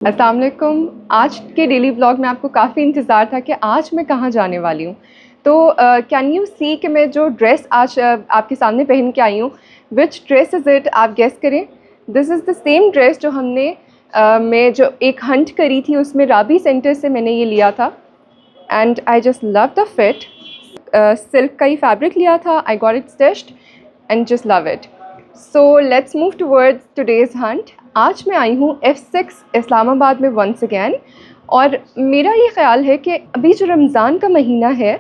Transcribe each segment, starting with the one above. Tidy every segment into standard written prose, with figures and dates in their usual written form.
अस्सलाम वालेकुम। आज के डेली व्लॉग में आपको काफ़ी इंतज़ार था कि आज मैं कहाँ जाने वाली हूँ। तो कैन यू सी कि मैं जो ड्रेस आज आपके सामने पहन के आई हूँ, विच ड्रेस इज़ इट, आप गेस करें। This is the same dress जो हमने मैं जो एक हंट करी थी उसमें राबी सेंटर से मैंने ये लिया था and I just love the fit. Silk का ही फैब्रिक लिया था, I got it stitched and just love it. So let's move towards today's Hunt. आज मैं आई हूँ F6 इस्लामाबाद में वंस अगैन, और मेरा ये ख़्याल है कि अभी जो रमज़ान का महीना है,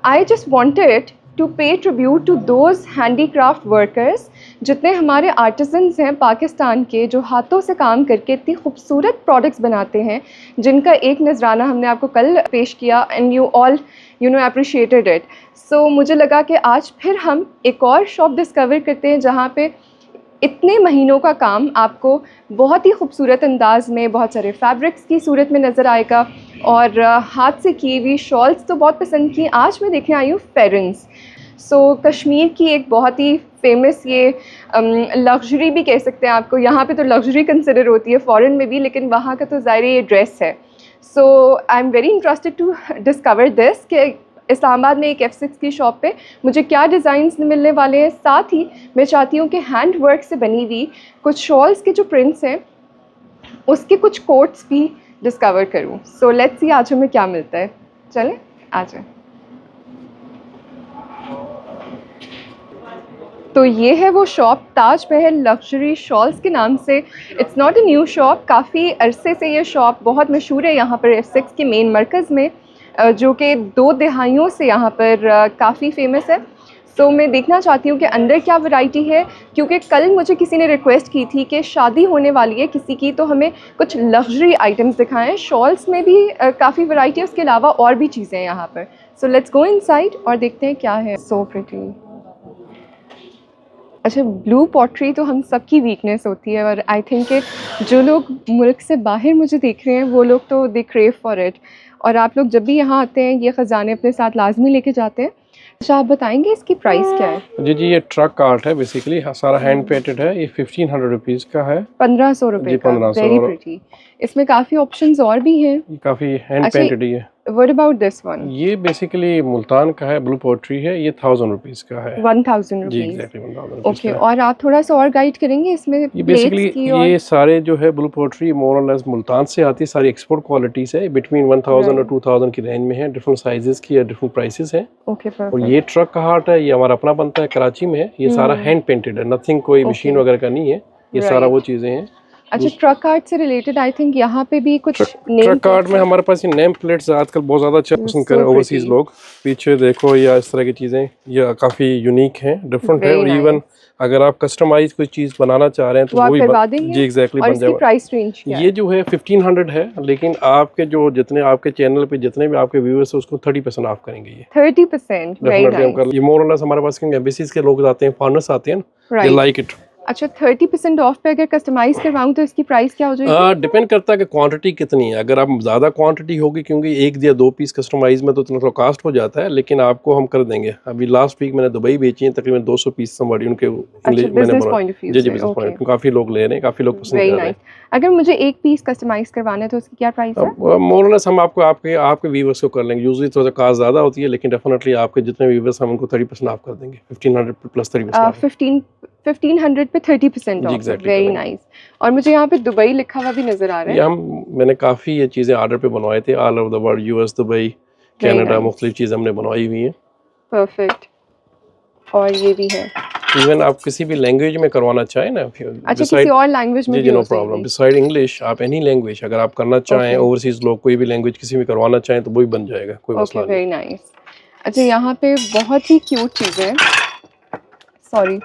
I just wanted to pay tribute to those handicraft workers, जितने हमारे आर्टिजन्स हैं पाकिस्तान के, जो हाथों से काम करके इतनी खूबसूरत प्रोडक्ट्स बनाते हैं, जिनका एक नजराना हमने आपको कल पेश किया and you all appreciated it. So मुझे लगा कि आज फिर हम एक और शॉप डिस्कवर करते हैं जहाँ पे इतने महीनों का काम आपको बहुत ही खूबसूरत अंदाज में बहुत सारे फैब्रिक्स की सूरत में नज़र आएगा, और हाथ से की हुई शॉल्स तो बहुत पसंद की। आज मैं देखने आई हूँ फेरेंस। सो कश्मीर की एक बहुत ही फेमस ये लग्जरी भी कह सकते हैं आपको, यहाँ पे तो लग्जरी कंसिडर होती है फ़ॉरेन में भी, लेकिन वहाँ का तो ज़ाहिर ये ड्रेस है। So I am very interested to discover this कि इस्लामाबाद में एक F6 की शॉप पे मुझे क्या डिज़ाइंस मिलने वाले हैं। साथ ही मैं चाहती हूँ कि हैंड वर्क से बनी हुई कुछ शॉल्स के जो प्रिंट्स हैं उसके कुछ कोट्स भी डिस्कवर करूँ। सो लेट्स सी आज हमें क्या मिलता है। चलें आ जाए। तो ये है वो shop, Taj Mahal luxury shawls के नाम से। It's not a new shop, काफ़ी अरसे से ये शॉप बहुत मशहूर है यहाँ पर F6 के मेन मरकज़ में, जो कि 2 दिहाइयों से यहाँ पर काफ़ी फेमस है। सो मैं देखना चाहती हूँ कि अंदर क्या वैरायटी है, क्योंकि कल मुझे किसी ने रिक्वेस्ट की थी कि शादी होने वाली है किसी की, तो हमें कुछ लग्जरी आइटम्स दिखाएं। शॉल्स में भी काफ़ी वैरायटी है, उसके अलावा और भी चीज़ें हैं यहाँ पर। सो लेट्स गो इनसाइड और देखते हैं क्या है। So pretty. अच्छा, ब्लू पॉटरी तो हम सबकी वीकनेस होती है, और आई थिंक कि जो लोग मुल्क से बाहर मुझे देख रहे हैं वो लोग तो दे क्रेव फॉर इट। और आप लोग जब भी यहाँ आते हैं ये ख़जाने अपने साथ लाजमी लेके जाते हैं। अच्छा, आप बताएंगे इसकी प्राइस क्या है? जी ये ट्रक आर्ट है बेसिकली, सारा हैंड पेंटेड है। ये 1500 रुपीज़ का है। 1500 रुपये का। 1500। Very pretty. इसमें काफ़ी ऑप्शंस और भी हैं। ये काफ़ी हैंड अच्छा, पेंटेड ही है। What about this one? ये बेसिकली मुल्तान का है, ब्लू पोट्री है। ये 1000 रुपीज़ का है। 1000 जी रुपीज़। एग्जैक्टली 1000 रुपीज़ ओके, का है। और आप थोड़ा सा और गाइड करेंगे इसमें ये प्लेट्स बेसिकली की? और ये सारे जो है ब्लू पोट्री मोर और लेस मुल्तान से आती है, सारी एक्सपोर्ट क्वालिटीज़ है। बिटवीन 1000 और 2000 की रेंज में है। डिफरेंट साइजेस की है, डिफरेंट प्राइसेस हैं। ओके, और परफेक्ट। ये ट्रक का हार्ट है, ये हमारा अपना बनता है, कराची में है। ये सारा हैंड पेंटेड है, नथिंग कोई मशीन वगैरह का नहीं है। ये सारा वो चीज़ें हैं। अच्छा, ट्रक आर्ट से रिलेटेड आई थिंक यहाँ पे भी कुछ ट्रक आर्ट में हमारे पास ये नेम प्लेट्स आजकल बहुत ज़्यादा अच्छा पसंद करें ओवरसीज़ लोग। पीछे देखो, या इस तरह की चीज़ें ये काफ़ी यूनिक हैं, डिफरेंट है। और इवन अगर आप कस्टमाइज कोई चीज़ बनाना चाह रहे हैं तो वो भी करवा देंगे। जी एग्जैक्टली और बन इसकी जाएगा। प्राइस रेंज क्या ये जो है 1500 है, लेकिन आपके जो जितने आपके चैनल पे जितने भी आपके व्यूअर्स हैं उसको 30% ऑफ करेंगे। ये 30%? डेफिनेटली हम कर, ये मोर और लेस हमारे पास क्योंकि एम्बेसीज के लोग आते हैं, फॉरेनर्स आते हैं, दे लाइक इट। अच्छा, 30% ऑफ पे अगर कस्टमाइज करवाऊँ तो इसकी प्राइस क्या हो जाएगी? डिपेंड करता है कि क्वांटिटी कितनी है। अगर आप ज़्यादा क्वांटिटी होगी, क्योंकि 1 या 2 पीस कस्टमाइज में तो इतना तो कॉस्ट हो जाता है, लेकिन आपको हम कर देंगे। अभी लास्ट वीक मैंने दुबई बेची हैं तकरीबन 200 पीस समबडी उनके इंग्लिश मैंने बनाया। जी बिजनेस पॉइंट, काफ़ी लोग ले रहे हैं, काफ़ी लोग पसंद कर रहे हैं। अगर मुझे एक पीस कस्टमाइज करवाना है तो उसकी क्या प्राइस है? मोर और लेस हम आपको आपके व्यूवर्स को कर लेंगे। यूजुअली थोड़ा कॉस्ट ज़्यादा होती है, लेकिन डेफिनेटली आपके जितने व्यूवर्स हम उनको 30% ऑफ कर देंगे। 1500 प्लस 30%। 1500 पे 30% ऑफ। Exactly very nice. और मुझे यहाँ पे दुबई लिखा हुआ भी नजर आ रहा है। ये मैंने काफ़ी ये चीज़ें ऑर्डर पे बनवाए थे, all over the world, US, Dubai, Canada, मुख्तलिफ चीज़ें हमने बनवाई हुई हैं। परफेक्ट। और ये भी है। इवन आप किसी भी लैंग्वेज में करवाना चाहें ना, अच्छा, किसी और लैंग्वेज में भी नो प्रॉब्लम। बिसाइड इंग्लिश आप एनी लैंग्वेज अगर आप करना चाहें, ओवरसीज लोग कोई भी लैंग्वेज किसी में करवाना चाहें तो वो भी बन जाएगा, कोई मसला नहीं। Very nice. अच्छा, यहाँ पे बहुत ही क्यूट चीज़ें हैं। सॉरी।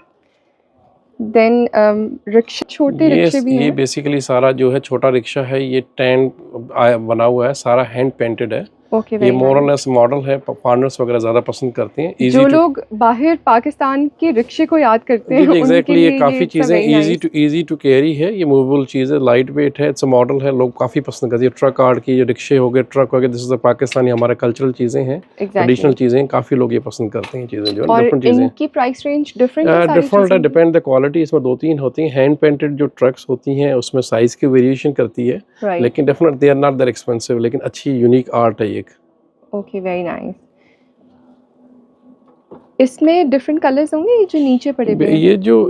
देन रिक्शा, छोटे रिक्शे भी हैं। ये बेसिकली सारा जो है छोटा रिक्शा है, ये टैंड बना हुआ है, सारा हैंड पेंटेड है। ओके, ये मोर और लेस मॉडल है, पार्टनर्स वगैरह ज़्यादा पसंद करते हैं। जो लोग बाहर पाकिस्तान के रिक्शे को याद करते हैं, एग्जैक्टली, ये काफ़ी चीज़ें इजी टू कैरी है, ये मूवेबल चीज़ है, लाइट वेट है, इट्स मॉडल है, लोग काफ़ी पसंद करते हैं। ट्रक आर्ट की, रिक्शे हो गए, ट्रक हो गए, दिस इज पाकिस्तानी हमारे कल्चरल चीज़ें हैं, ट्रेडिशनल चीज़ें हैं, काफ़ी लोग ये पसंद करते हैं चीज़ें जो है। डिफरेंट चीज़ें, इनकी प्राइस रेंज डिफरेंट है, डिपेंड द क्वालिटी। इसमें 2-3 होती हैं। हैंड पेंटेड जो ट्रक्स होती हैं उसमें साइज़ की वेरिएशन करती है, लेकिन definite they are not that expensive, लेकिन अच्छी यूनिक आर्ट है एक। Okay, very nice. इसमें डिफरेंट कलर्स होंगे, ये जो नीचे पड़े हुए हैं?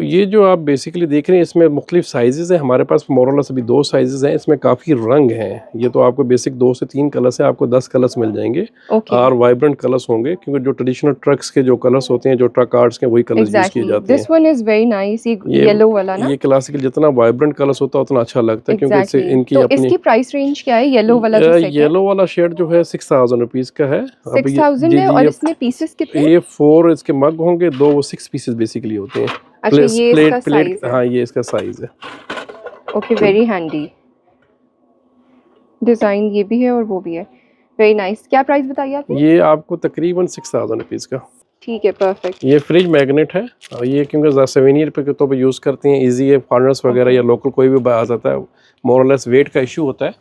ये जो आप बेसिकली देख रहे हैं, इसमें मुख्तलिफ साइजेस हैं। हमारे पास मोरलेस अभी 2 साइजेस हैं, इसमें काफ़ी रंग हैं। ये तो आपको बेसिक 2 से 3 कलर्स हैं, आपको 10 कलर्स मिल जाएंगे। और वाइब्रेंट कलर्स होंगे, क्योंकि जो ट्रेडिशनल ट्रक्स के जो कलर्स होते हैं, जो ट्रक आर्ट्स के, वही कलर्स यूज किए जाते हैं। This one is very nice, ये येलो वाला ना? ये क्लासिकल, जितना वाइब्रेंट कलर्स होता है उतना अच्छा लगता है, क्योंकि इससे इनकी तो इसकी प्राइस रेंज क्या है? येलो वाला जो सेट है, येलो वाला शेड जो है 6000 रुपीस का है। 6000 है। और इसमें पीसेस कितने? ये 4 इसके मग होंगे, 2 वो 6 पीसेस बेसिकली होते हैं। अच्छा, ये इसका साइज है? हाँ, ये इसका साइज है। ओके, वेरी हैंडी डिजाइन, ये भी है और वो भी है, वेरी नाइस। क्या प्राइस बताइए आपने? ये आपको तकरीबन 6000 रुपीस का। ठीक है, परफेक्ट। ये फ्रिज मैग्नेट है, और ये क्योंकि सेवेनियर पे तो यूज़ करते हैं, इजी है, फॉरनर्स वगैरह या लोकल कोई भी आ जाता है। मोर लेस वेट का इशू होता है,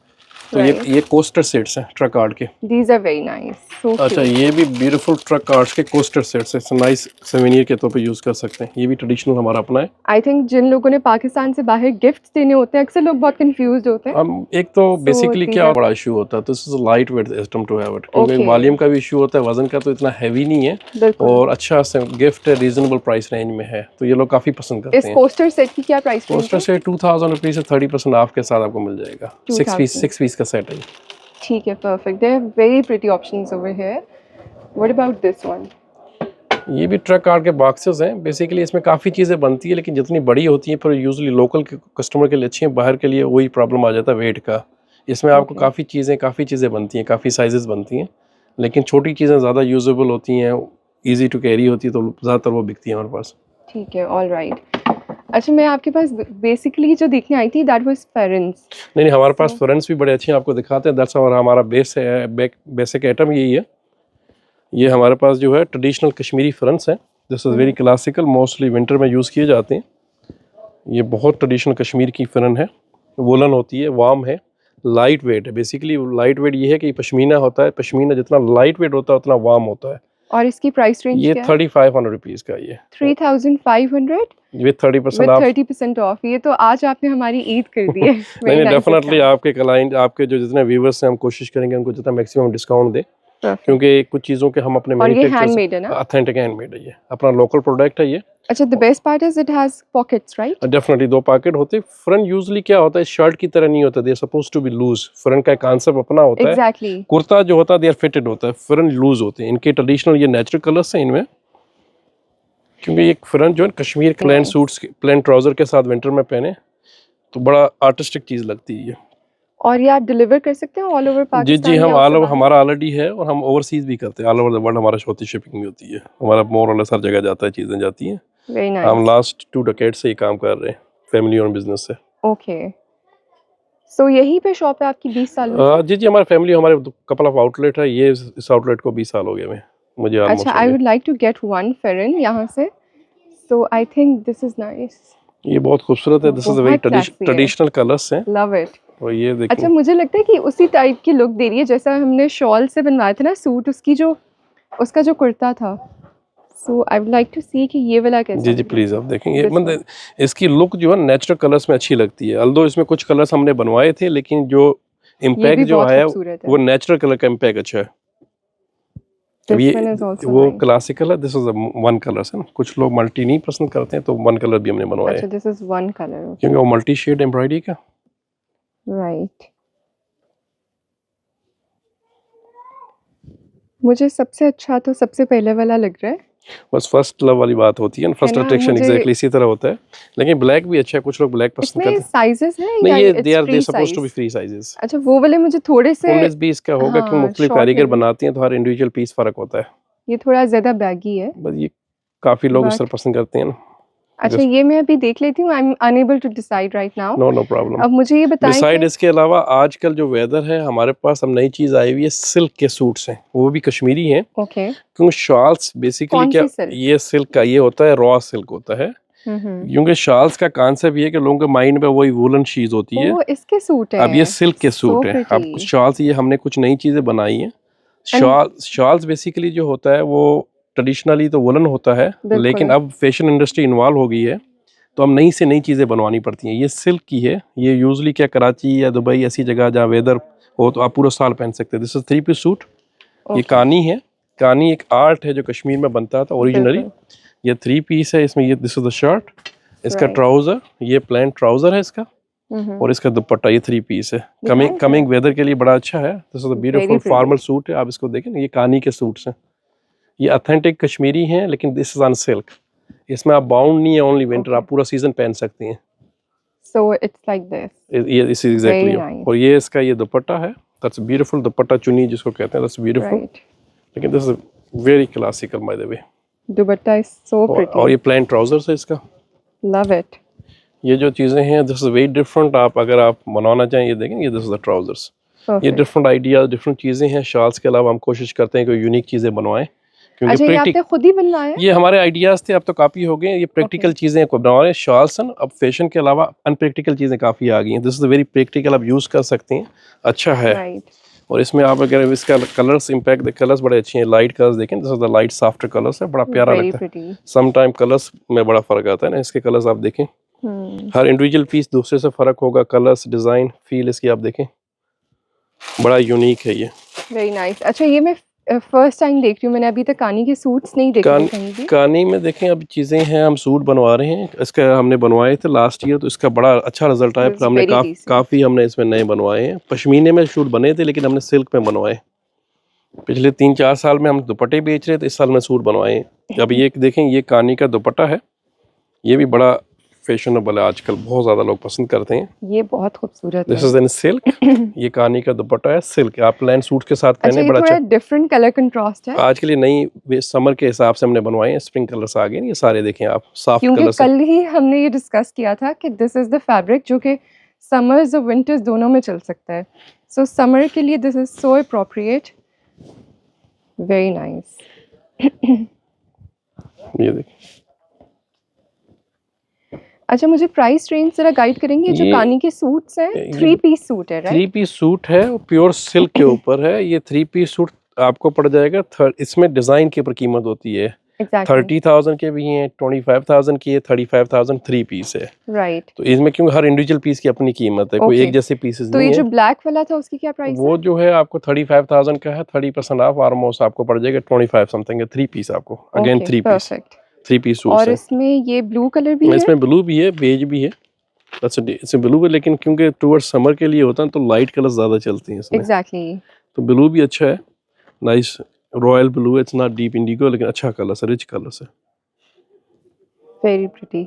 तो ये कोस्टर सेट्स हैं ट्रक आर्ट के। दीज आर वेरी नाइस, सो अच्छा, ये भी ब्यूटीफुल ट्रक आर्ट्स के कोस्टर सेट्स हैं, नाइस सेवेनियर के तौर पे यूज कर सकते हैं। ये भी ट्रेडिशनल हमारा अपना है। आई थिंक जिन लोगों ने पाकिस्तान से बाहर गिफ्ट्स देने होते हैं, अक्सर लोग बहुत कंफ्यूज्ड होते हैं। एक तो बेसिकली क्या बड़ा इशू होता है, तो this is light weight system to have it, क्योंकि वॉल्यूम का भी इशू होता है, वजन का तो इतना हैवी नहीं है, और अच्छा से गिफ्ट है, रीजनेबल प्राइस रेंज में है, तो ये लोग काफी पसंद करते हैं। इस कोस्टर सेट की क्या प्राइस? कोस्टर सेट 2000 रुपीज से 30% ऑफ के साथ आपको मिल जाएगा। 6 पीस का सेट है। ठीक है, perfect. There are very pretty options over here. What about this one? ये भी ट्रक आर्ट के बॉक्सेस हैं। बेसिकली इसमें काफ़ी चीज़ें बनती है, लेकिन जितनी बड़ी होती हैं पर यूजुअली लोकल के कस्टमर के लिए अच्छी हैं, बाहर के लिए वही प्रॉब्लम आ जाता है वेट का। इसमें आपको काफ़ी चीज़ें बनती हैं, काफ़ी साइजेस बनती हैं, लेकिन छोटी चीज़ें ज़्यादा यूजेबल होती हैं, ईजी टू कैरी होती है, तो ज़्यादातर वो बिकती हैं हमारे पास। ठीक है, ऑल राइट। अच्छा, मैं आपके पास बेसिकली जो देखने आई थी दैट वाज फेरेंस। नहीं, हमारे पास फेरेंस भी बड़े अच्छे हैं, आपको दिखाते हैं। दैट्स और हमारा बेसिक आइटम यही है। ये हमारे पास जो है ट्रेडिशनल कश्मीरी फेरेंस है। This is very classical, mostly winter में यूज़ किए जाते हैं। ये बहुत ट्रेडिशनल कश्मीर की फेरन है, वुलन होती है, वार्म है, लाइट वेट है। बेसिकली लाइट वेट ये है कि पश्मीना होता है, पश्मीना जितना लाइट वेट होता है उतना वार्म होता है। और इसकी प्राइस रेंज ये 3500 रुपीज़ का। ये 3500 विद 30% ऑफ। ये तो आज आपने हमारी ईद कर दी है। नहीं, डेफिनेटली आपके क्लाइंट, आपके जो जितने व्यूवर्स हैं, हम कोशिश करेंगे उनको जितना मैक्सिमम डिस्काउंट दें, क्योंकि कुछ चीज़ों के हम अपने हैंडमेड है ना? ऑथेंटिक हैंडमेड है, ये अपना लोकल प्रोडक्ट है ये। अच्छा, the best part is it has pockets, right? Definitely 2 pocket होते हैं। फ्रंट यूजुअली क्या होता है, शर्ट की तरह नहीं होता, they are supposed to be loose. Front का कॉन्सेप्ट अपना होता है। एग्जैक्टली। कुर्ता जो होता है दे आर फिटेड होता है, फ्रंट लूज होते हैं। इनके ट्रेडिशनल ये नेचुरल कलर्स हैं इनमें, क्योंकि ये फ्रंट जो है Kashmir plain suits, plain trouser के साथ विंटर में पहने तो बड़ा आर्टिस्टिक चीज़ लगती है ये। और ये आप डिलीवर कर सकते हैं ऑल ओवर पाकिस्तान? जी, हम ऑल ओवर, हमारा ऑलरेडी है, और हम ओवरसीज भी करते हैं, ऑल ओवर द वर्ल्ड हमारा होती शिपिंग भी होती है। हमारा मोर और लेस हर जगह जाता है, चीज़ें जाती हैं। Very nice. हम लास्ट 2 डेकेड से ये काम कर रहे हैं, फैमिली ओन बिजनेस से। ओके, सो यहीं पे शॉप है आपकी 20 साल में? जी, हमारी फैमिली, हमारे कपल ऑफ आउटलेट है। ये इस आउटलेट को 20 साल हो गए हैं मुझे। अच्छा, I would like to get one pheran यहाँ से, so I think this is nice. ये बहुत खूबसूरत है। This is very traditional colours हैं, लव इट। और ये देखिए। अच्छा, मुझे लगता है कि उसी टाइप की लुक दे रही है जैसा हमने शॉल से बनवाया था ना सूट, उसका जो कुर्ता था। सो आई वुड लाइक टू सी कि ये वाला कैसा। जी, प्लीज आप देखेंगे, मतलब इसकी लुक जो है नेचुरल कलर्स में अच्छी लगती है। अल्दो इसमें कुछ कलर्स हमने बनवाए थे, लेकिन जो इम्पैक्ट जो आया वो नेचुरल कलर का इम्पैक्ट अच्छा है। ये वो क्लासिकल है। दिस इज वन कलर है ना, कुछ लोग मल्टी नहीं पसंद करते हैं, तो वन कलर भी हमने बनवाया है। अच्छा, दिस इज वन कलर, क्योंकि वो मल्टी शेड एम्ब्रॉयडरी का। राइट। मुझे सबसे अच्छा तो सबसे पहले वाला लग रहा है। बस फर्स्ट लव वाली बात होती है, फर्स्ट अट्रैक्शन एग्जैक्टली इसी तरह होता है। लेकिन ब्लैक भी अच्छा है, कुछ लोग ब्लैक पसंद करते हैं। साइजेस हैं नहीं, ये they supposed to be free sizes. अच्छा, वो वाले मुझे थोड़े से 19 भी इसका होगा, क्योंकि मुख्तलिफ कारीगर बनाते हैं, तो हर इंडिविजुअल पीस फर्क होता है। ये थोड़ा ज्यादा बैगी है, बस ये काफी लोग इस तरह पसंद करते हैं ना। अच्छा, ये मैं अभी देख लेती हूँ। I am unable to decide right now. No problem. अब मुझे ये बताएं डिसाइड कि इसके अलावा आजकल जो वेदर है हमारे पास, अब नई चीज आई हुई है, सिल्क के सूट्स हैं, वो भी कश्मीरी हैं। ओके, क्योंकि शॉल्स बेसिकली कौन क्या, सी सिल्क? ये सिल्क का ये होता है, रॉ सिल्क होता है। क्योंकि शॉल्स का कॉन्सेप्ट ये है कि लोगों के माइंड में वही वूलन चीज होती है। ओ, इसके सूट है। अब ये सिल्क के सूट है। अब प्रिटी। शॉल्स, ये हमने कुछ नई चीजें बनाई हैं। शॉल्स बेसिकली जो होता है वो ट्रेडिशनली तो वुलन होता है, लेकिन अब फैशन इंडस्ट्री इन्वॉल्व हो गई है, तो हम नई से नई चीज़ें बनवानी पड़ती हैं। ये सिल्क की है, ये यूजली क्या कराची या दुबई ऐसी जगह जहाँ वेदर हो तो आप पूरा साल पहन सकते हैं। This is 3 piece suit. ये कानी है। कानी एक आर्ट है जो कश्मीर में बनता था ओरिजिनली। ये 3 पीस है। इसमें ये दिस इज द शर्ट, इसका ट्राउजर, ये प्लेन ट्राउजर है इसका, और इसका दुपट्टा। ये 3 पीस है। कमिंग वेदर के लिए बड़ा अच्छा है। This is the beautiful formal suit है। आप इसको देखें, ये कानी के सूट्स हैं, ये ऑथेंटिक कश्मीरी हैं, लेकिन दिस इज ऑन सिल्क। इसमें आप बाउंड नहीं है ओनली विंटर, आप पूरा सीजन पहन सकती हैं। So it's like this. ये इस एग्जैक्टली। और ये इसका ये दुपट्टा है, दैट्स ब्यूटीफुल दुपट्टा, चुन्नी जिसको कहते हैं, दैट्स ब्यूटीफुल। लेकिन this is very classical bye the way. Dupatta is so pretty. और ये प्लेन ट्राउजर्स है इसका। Love it. ये जो चीजें हैं, दिस इज वेरी डिफरेंट। आप अगर आप बनवाना चाहें, ये देखें, ये दिस इज द ट्राउजर्स। ये डिफरेंट आइडिया, डिफरेंट चीजें हैं। शॉल्स के अलावा हम कोशिश करते हैं कोई यूनिक चीजें बनवाएं। अच्छा, ये आपने खुद ही बनवाया? ये हमारे आइडियाज थे, अब तो काफी हो गए। ये प्रैक्टिकल चीजें को बना रहे हैं शॉल्स। अब फैशन के अलावा अनप्रैक्टिकल चीजें काफी आ गई हैं। दिस इज वेरी प्रैक्टिकल, आप यूज कर सकते हैं, अच्छा है। और इसमें आप अगर इसका कलर्स इम्पैक्ट, द कलर्स बड़े अच्छे हैं, लाइट कलर्स देखें, this is the light soft colours है, बड़ा प्यारा लगता है। सम टाइम कलर्स में बड़ा फर्क आता है ना, इसके कलर्स आप देखें, हर इंडिविजुअल पीस दूसरे से फर्क होगा, कलर्स, डिजाइन, फील इसकी आप देखें, बड़ा यूनिक है ये। Very nice. अच्छा, ये मैं फर्स्ट टाइम देख रही हूँ, मैंने अभी तक कानी के सूट्स नहीं देखे कहीं भी। कानी में देखें, अब चीज़ें हैं, हम सूट बनवा रहे हैं। इसका हमने बनवाए थे लास्ट ईयर, तो इसका बड़ा अच्छा रिजल्ट आया। फिर हमने काफ़ी हमने इसमें नए बनवाए हैं। पश्मीने में सूट बने थे, लेकिन हमने सिल्क में बनवाए। पिछले 3-4 साल में हम दुपट्टे बेच रहे थे, इस साल में सूट बनवाए हैं। अब ये देखें, ये कानी का दुपट्टा है, ये भी बड़ा फैशनेबल है, आजकल बहुत ज़्यादा लोग पसंद करते हैं। ये बहुत खूबसूरत है। This is in silk. ये कानी का दुपट्टा है, सिल्क। आप प्लेन सूट के साथ पहने, बड़ा अच्छा। डिफरेंट कलर कंट्रास्ट है। आज के लिए नई समर के हिसाब से हमने बनवाए हैं। स्प्रिंग कलर्स आ गए, ये सारे देखें आप, सॉफ्ट कलर्स। कल ही हमने ये डिस्कस किया था कि दिस इज द फैब्रिक जो कि समर्स और विंटर्स दोनों में चल सकता है। सो समर के लिए this is so appropriate, very nice. ये देखिए। अच्छा, मुझे प्राइस रेंज जरा गाइड करेंगे? जो कानी के सूट्स हैं, 3 पीस सूट है, राइट? 3 पीस सूट है, प्योर सिल्क के ऊपर है। ये 3 पीस सूट आपको पड़ जाएगा, इसमें डिजाइन के ऊपर कीमत होती है। 30,000 के भी हैं, 25,000 की है, 35,000 3 पीस है, राइट। तो इसमें क्योंकि हर इंडिविजुअल पीस की अपनी कीमत है, कोई एक जैसे पीसेस नहीं है। तो ये जो ब्लैक वाला था उसकी क्या प्राइस है? वो जो है आपको 35,000 का है, 30% ऑफ, ऑलमोस्ट आपको पड़ जाएगा 25 समथिंग है। 3 पीस आपको, अगेन 3 पीस सूट। और इसमें ये ब्लू कलर भी है? इसमें ब्लू भी है, बेज भी है। इसमें ब्लू है, लेकिन क्योंकि टुवर्ड्स समर के लिए होता है तो लाइट कलर ज्यादा चलते हैं इसमें। एग्जैक्टली। तो ब्लू भी अच्छा है, नाइस रॉयल ब्लू है, इट्स नॉट डीप इंडिगो, लेकिन अच्छा कलर है, रिच कलर है, वेरी प्रिटी।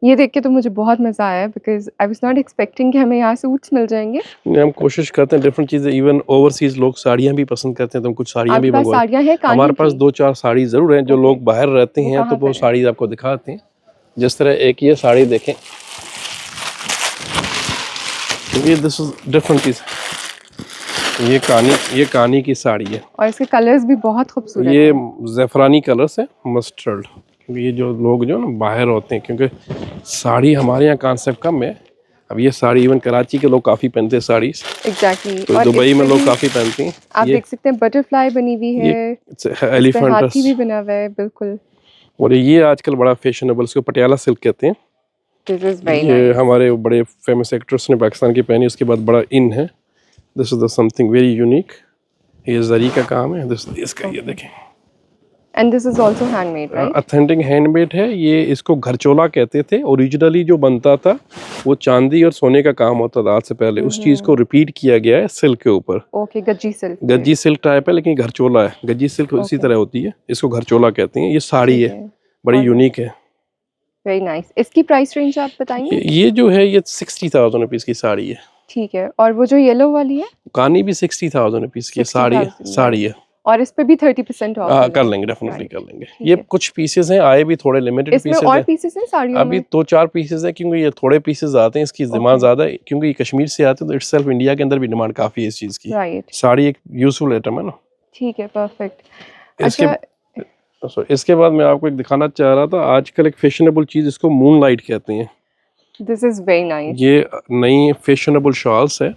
ये देख के तो मुझे बहुत मजा आया, because I was not expecting कि हमें यहाँ सूट्स मिल जाएंगे। हम कोशिश करते हैं डिफरेंट चीजें, इवन ओवरसीज लोग साड़ियाँ भी पसंद करते हैं, तो हम कुछ साड़ियाँ भी मंगवाए। हमारे पास 2-4 साड़ी जरूर हैं, जो लोग बाहर रहते हैं तो वो साड़ी आपको दिखाते हैं। जिस तरह एक ये साड़ी देखें, ये दिस इज डिफरेंट चीज, ये कानी की साड़ी है, और इसके कलर्स भी बहुत खूबसूरत हैं। ये ज़ैफ़रानी कलर्स है, मस्टर्ड। ये जो लोग जो ना बाहर होते हैं, क्योंकि साड़ी हमारे यहाँ कॉन्सेप्ट कम है। अब ये साड़ी इवन कराची के लोग काफ़ी पहनते हैं साड़ी। एग्जैक्टली। तो दुबई में लोग काफ़ी पहनते हैं। आप देख सकते हैं बटरफ्लाई बनी हुई है, एलिफेंट हाथी भी बना हुआ है, बिल्कुल। और ये आजकल बड़ा फैशनेबल, इसको पटियाला सिल्क कहते हैं। ये हमारे बड़े फेमस एक्ट्रेस ने पाकिस्तान की पहनी, उसके बाद बड़ा इन है। This is the something very unique. ये जरी का काम है, इसका ये देखें। And this is also handmade, right? Authentic handmade है ये। इसको घरचोला कहते थे। ओरिजिनली जो बनता था वो चांदी और सोने का काम होता था आज से पहले। उस चीज को रिपीट किया गया है सिल्क के ऊपर। Okay, Gajji silk. Gajji silk type है, लेकिन घरचोला है। गज्जी सिल्क इसी तरह होती है, इसको घरचोला कहते हैं। ये साड़ी है, बड़ी यूनिक है, वेरी नाइस। इसकी प्राइस रेंज आप बताएंगे? ये जो है ये 60,000 रुपीज की साड़ी है। ठीक है। और वो जो येलो वाली है? कानी भी 60,000 रुपीज की साड़ी है। और इस पे भी 30% ऑफ कर लेंगे, डेफिनेटली कर लेंगे। ठीक ये है। कुछ पीसेस हैं, आए भी थोड़े लिमिटेड इसमें पीसेस और हैं। पीसेस हैं साड़ियों अभी में? 2-4 पीसेस हैं, क्योंकि ये थोड़े पीसेस आते हैं, इसकी डिमांड ज़्यादा है, क्योंकि ये कश्मीर से आते हैं तो इटसेल्फ इंडिया के अंदर भी डिमांड काफ़ी है इस चीज़ की। राइट, साड़ी एक यूजफुल आइटम है ना। ठीक है, परफेक्ट। इसके अच्छा, इसके बाद मैं आपको एक दिखाना चाह रहा था, आजकल एक फैशनेबल चीज़, इसको मून लाइट कहते हैं। This is very nice. ये नई फैशनेबल शॉल्स है,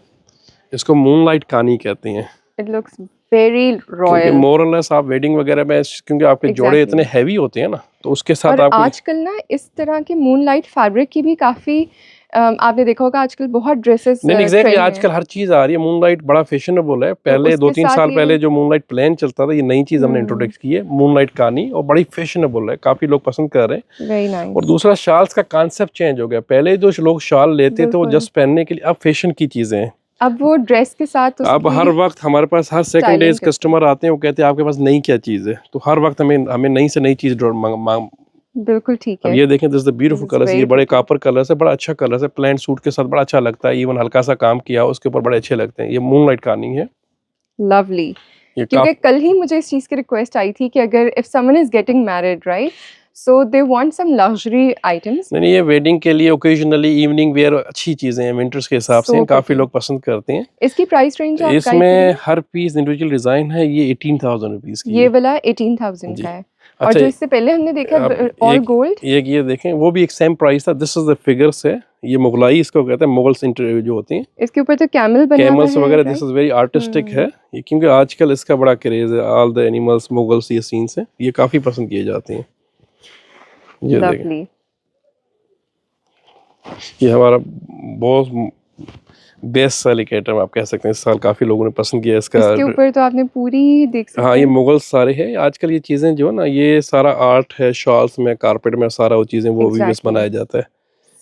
इसको मून लाइट कानी कहते हैं। इट लुक्स वेरी क्योंकि रॉयल। मोर और लेस आप वेडिंग वगैरह में, क्योंकि आपके जोड़े इतने हैवी होते हैं ना, तो उसके साथ और आपको आजकल ना इस तरह के मूनलाइट फैब्रिक की भी काफी आपने देखा होगा आजकल बहुत ड्रेसेस नहीं एग्जैक्टली आजकल हर चीज आ रही है। मूनलाइट बड़ा फैशनेबल है। पहले उसके 2-3 साथ साल ये पहले जो मूनलाइट प्लान चलता था, ये नई चीज हमने इंट्रोड्यूस की है, मूनलाइट कानी, और बड़ी फैशनेबल है, काफी लोग पसंद कर रहे हैं। Very nice. और दूसरा, शॉल्स का कांसेप्ट चेंज हो गया। पहले जो लोग शॉल लेते थे वो बिल्कुल। जस्ट पहनने के लिए, अब फैशन की चीजें हैं। अब वो ड्रेस के साथ अब हर वक्त हमारे पास हर सेकंड स्टाइलिंग डेज करते कस्टमर आते हैं, वो कहते हैं आपके पास नई क्या चीज है, तो हर वक्त हमें नई से नई चीज बिल्कुल ठीक अब है। ये देखें, this the beautiful This is colours, ये very बड़े pretty. कॉपर कलर्स है, बड़ा अच्छा कलर्स है, प्लेन सूट के साथ बड़ा अच्छा लगता है, इवन हल्का सा काम किया उसके ऊपर बड़े अच्छे लगते हैं। ये मूनलाइट कानी है, लवली। ये क्योंकि कल ही मुझे इस चीज़ की रिक्वेस्ट आई थी कि अगर if someone is getting married right, so they want some luxury items. नहीं, ये वेडिंग के लिए ओकेजनली इवनिंग वेयर अच्छी चीजें हैं, विंटर्स के हिसाब से काफी लोग पसंद करते हैं। इसकी प्राइस रेंज आप इसमें हर पीस इंडिविजुअल डिजाइन है। ये 18,000 रुपीज की, ये वाला 18,000 का है। और अच्छा, जो इससे पहले हमने देखा ऑल गोल्ड, ये देखें, वो भी एक सेम प्राइस था। दिस इज द फिगर्स है, ये मुगलाई इसको कहते हैं, मुगल्स जो होते हैं, इसके ऊपर तो कैमल बना हुआ है, कैमल्स वगैरह। दिस इज वेरी आर्टिस्टिक है ये, क्योंकि आजकल इसका बड़ा क्रेज है। ऑल द एनिमल्स, मुगल्स, ये सीन्स हैं, ये काफी पसंद किए जाते हैं। ये देखें, ये हमारा बहुत बेस्ट सेलिंग आइटम आप कह सकते हैं। इस साल काफी लोगों ने पसंद किया इसका। इसके ऊपर तो आपने पूरी देख सकते हैं। हाँ, ये मुगल्स सारे हैं। आजकल ये चीजें जो है ना, ये सारा आर्ट है, शॉल्स में, कारपेट में, सारा वो चीजें वो वीव्स बनाया जाता है।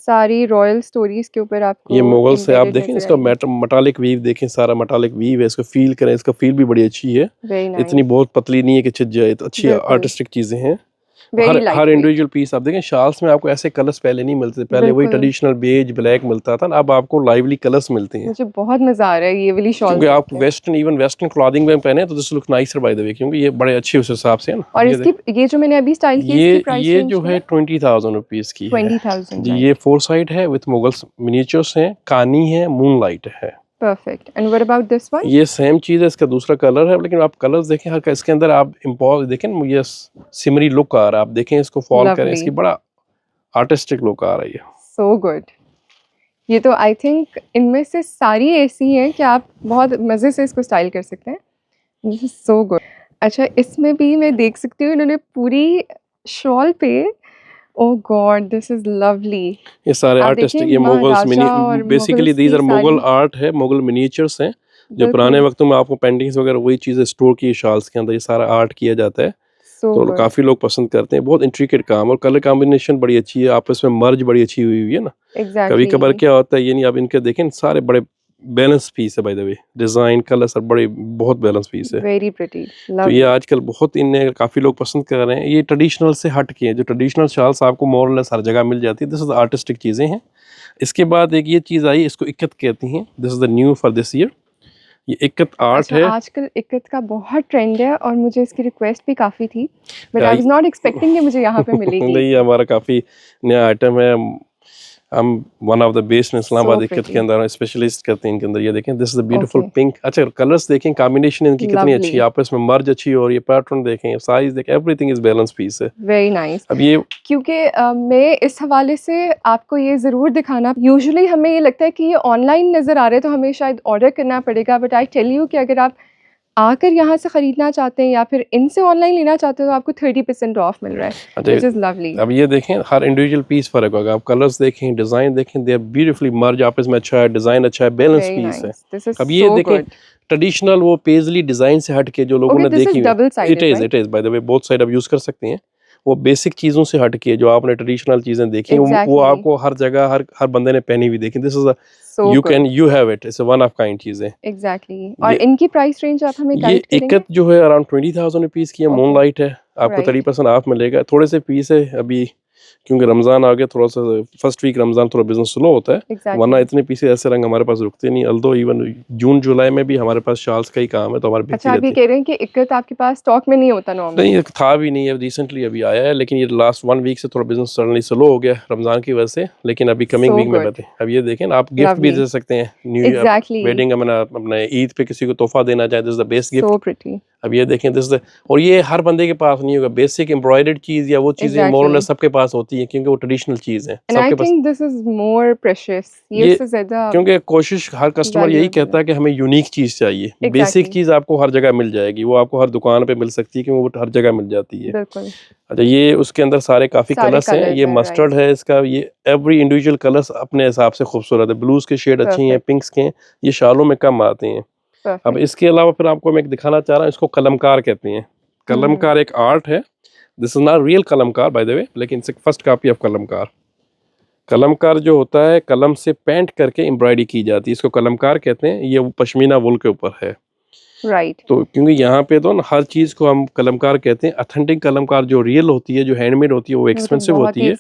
सारी रॉयल स्टोरीज के ऊपर आपको ये मुगल्स से आप देखें, इसका मेटालिक वीव देखें, सारा मेटालिक वीव है, इसको फील करें, इसका फील भी बड़ी अच्छी है। इतनी बहुत पतली नहीं है कि छिद जाए, तो अच्छी आर्टिस्टिक चीजें हैं। हर इंडिविजुअल पीस आप देखें, शॉल्स में आपको ऐसे कलर्स पहले नहीं मिलते। पहले वही ट्रेडिशनल बेज ब्लैक मिलता था, अब आपको लाइवली कलर्स मिलते हैं। मुझे बहुत मजा आ रहा है ये वाली शॉल, क्योंकि आप वेस्टर्न क्लॉथिंग में पहने तो this look nicer bye the वे, क्योंकि ये बड़े अच्छे उस हिसाब से है ना। और इसकी ये जो मैंने अभी स्टाइल की, इसकी प्राइस ये जो है 20,000 रुपीज की 20,000 जी। ये 4 साइड है विद मुगल्स मिनिएचर्स हैं, कानी है, मूनलाइट है। Perfect. And what about this one? ये सेम चीज है, इसका दूसरा कलर है, लेकिन आप कलर्स देखें हर का, इसके अंदर आप इम्पोज देखें, ये सिमरी लुक आ रहा है। आप देखें, इसको फॉलो करें, इसकी बड़ा आर्टिस्टिक लुक आ रही है। So good. ये तो आई थिंक इनमें से सारी ऐसी हैं कि आप बहुत मजे से इसको स्टाइल कर सकते हैं। So good. अच्छा, इसमें भी मैं देख सकती हूँ इन्होंने पूरी शॉल पे, oh God this is lovely. ये सारे आर्टिस्टिक, ये Mughals basically these are Mughal art है, मुगल मिनिएचर्स हैं, जो पुराने वक्तों में आपको पेंटिंग्स वगैरह वही चीजें स्टोर की शॉल्स के अंदर, ये सारा आर्ट किया जाता है। तो काफी लोग पसंद करते हैं। बहुत इंट्रिकेट काम, और कलर कॉम्बिनेशन बड़ी अच्छी है, आपस में मर्ज बड़ी अच्छी हुई है ना। कभी कभार क्या होता है, ये नहीं, आप इनके देखें सारे बड़े बैलेंस पीस है bye the way, design colour सब बड़े बहुत बैलेंस पीस है, वेरी प्रिटी। तो ये आजकल बहुत इन्हें काफी लोग पसंद कर रहे हैं। ये ट्रेडिशनल से हट के, जो ट्रेडिशनल शॉल्स आपको मोर और लेस हर जगह मिल जाती है, दिस इज आर्टिस्टिक चीजें हैं। इसके बाद एक ये चीज आई, इसको इक्कत कहती हैं, this is the new for this year. ये इक्कत आर्ट है। आजकल इक्कत का बहुत ट्रेंड है और मुझे इसकी रिक्वेस्ट भी काफी थी, but I was not expecting कि मुझे यहाँ पे मिलेगी। नहीं, हमारा काफी नया आइटम है। हम one of the best in Islamabad ikat के अंदर स्पेशलिस्ट करते हैं इनके अंदर। ये देखें, this is the beautiful pink. अच्छा, कलर्स देखें, कॉम्बिनेशन इनकी कितनी अच्छी है, आपस में मर्ज अच्छी, और ये पैटर्न देखें, साइज देखें, एवरीथिंग इज बैलेंस पीस है। Very nice. अब ये क्योंकि मैं इस हवाले से आपको ये ज़रूर दिखाना, यूजुअली हमें ये लगता है कि ये ऑनलाइन नज़र आ रहे हैं तो हमें शायद ऑर्डर करना पड़ेगा, बट आई टेल यू कि अगर आप आकर यहाँ से ख़रीदना चाहते हैं या फिर इनसे ऑनलाइन लेना चाहते हो तो आपको 30% ऑफ मिल रहा है, व्हिच इज़ लवली। अब ये देखें, हर इंडिविजुअल पीस फर्क होगा। आप कलर्स देखें, डिज़ाइन देखें, दे आर ब्यूटीफुली मर्ज, आपस में अच्छा है, डिज़ाइन अच्छा है, बैलेंस पीस है। अब ये देखें, ट्रेडिशनल वो पेजली डिज़ाइन से हट के जो लोगों ने देखी, it is by the way, both side आप यूज़ कर सकते हैं। वो बेसिक चीज़ों से हट के जो आपने ट्रेडिशनल चीज़ें देखी, वो आपको हर जगह हर बंदे ने पहनी हुई देखी। This is you have it, it's a one of kind चीज़ें। Exactly। और इनकी प्राइस रेंज आप हमें गाइड करेंगे? इक्कत जो है अराउंड 20,000 रुपीज़ की है, मूनलाइट है, आपको 30% ऑफ मिलेगा। थोड़े से पीस है, अभी क्योंकि रमज़ान आ गया, थोड़ा सा फर्स्ट वीक रमज़ान थोड़ा बिजनेस स्लो होता है, वरना इतने पीसेस ऐसे रंग हमारे पास रुकते नहीं। अल्दो इवन जून जुलाई में भी हमारे पास शॉल्स का ही काम है, तो हमारे अच्छा, आप ये कह रहे हैं कि इक्कत आपके पास स्टॉक में नहीं होता नॉर्मली? नहीं, था भी नहीं, अब रिसेंटली अभी आया है, लेकिन ये लास्ट 1 वीक से थोड़ा बिजनेस सडनली स्लो हो गया रमज़ान की वजह से, लेकिन अभी कमिंग वीक में बताएं। अब ये देखें, आप गिफ्ट भी दे सकते हैं न्यू ईयर वेडिंग, अपने ईद पे किसी को तोहफा देना चाहे, this is the best gift. अब ये देखें, दिस द, और ये हर बंदे के पास नहीं होगा, बेसिक एम्ब्रॉयडर्ड चीज या वो चीजें मोर और लेस सबके पास होती है, क्योंकि वो ट्रेडिशनल चीज है सबके पास। दिस इज मोर प्रेशियस, ये क्योंकि कोशिश हर कस्टमर यही कहता है कि हमें यूनिक चीज चाहिए। बेसिक चीज आपको हर जगह मिल जाएगी, वो आपको हर दुकान पे मिल सकती है, क्योंकि वो हर जगह मिल जाती है। अच्छा, ये उसके अंदर सारे काफी कलर्स हैं, ये मस्टर्ड है इसका, ये एवरी इंडिविजुअल कलर्स अपने हिसाब से खूबसूरत है, ब्लूज के शेड अच्छी हैं, पिंक्स के, ये शालों में कम आते हैं। अब इसके अलावा फिर आपको मैं दिखाना चाह रहा हूँ, इसको कलमकार कहते हैं। कलमकार एक आर्ट है, this is not real kalamkar by the way, लेकिन it's first copy of kalamkar. Kalamkar जो होता है, कलम से पेंट करके एम्ब्रॉयडरी की जाती है, इसको कलमकार कहते हैं। ये पश्मीना वुल के ऊपर है, राइट। तो क्योंकि यहाँ पे तो ना हर चीज को हम कलमकार कहते हैं। ऑथेंटिक कलमकार जो रियल होती है, जो हैंडमेड होती है, वो एक्सपेंसिव होती है,